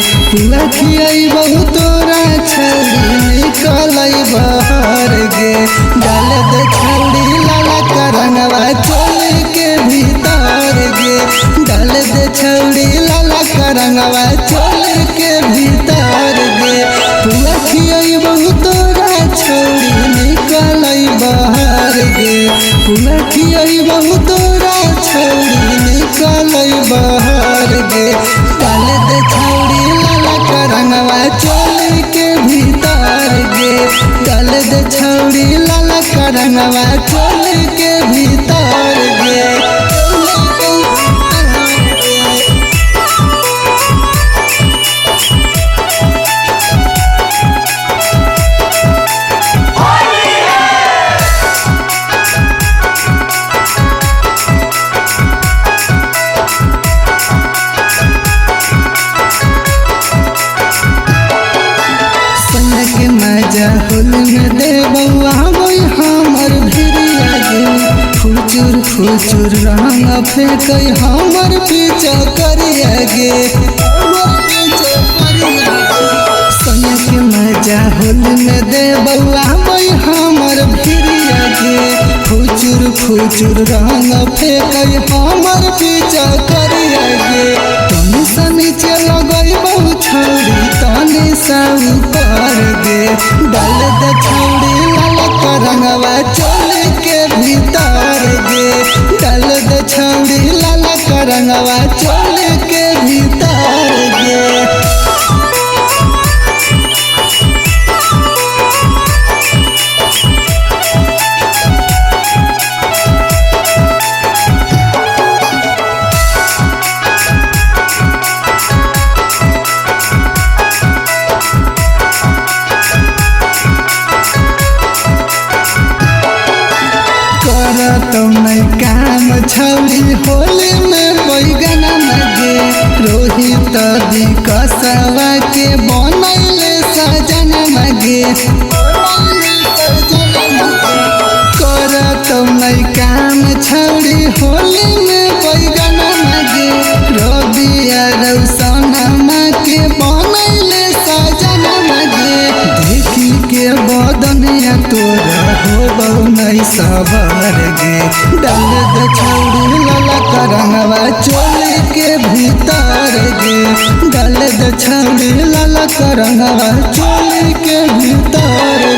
पुआ खियाई बहु तोरा छौड़ी निकलई बहर गे डाल दे छौड़ी लाला का रंगवा चोली के भीतर गे डाल दे छौड़ी लाला का रंगवा चोली के भीतर गे पुआ खियाई बहु तोरा छौड़ी निकलई बहर गे पुआ खियाई बहु तोरा छौड़ी निकलई बहर गे डाल दे छौड़ी लाला का रंगवा चोली के भीतर गे डाल दे छौड़ी लाला का रंगवा चोली के भीतर गे के मजा होल में दे बउआ हमर भिरिया गे फुचुर फुचुर रंग फेंक हमर पीछा करिया गे सोने के मजा होल में दे बउआ हमर भिरिया गे फुचुर फुचुर रंग फेंक हमर पीछा करिया गे तनी सनी चल गई बहु छौड़ी तनी सा ऊपर गे डाल दे छौड़ी लाला का रंगवा चोली के भीतर गे डाल दे छौड़ी लाला का रंगवा चोली के भीतर गे तुम काम छौड़ी होली में बैगन मगे रोहित विकसवा के बनैले सजन मगे कर तुम काम छौड़ी होली में बैगन मगे रबिया रौसनमा के बनैले सजन मगे देखी के बदनिया तोरा हो नहीं सबर गे डाल दे छौड़ी लाला का रंगवा चोली के भीतर गे डाल दे छौड़ी लाला का रंगवा चोली के भीतर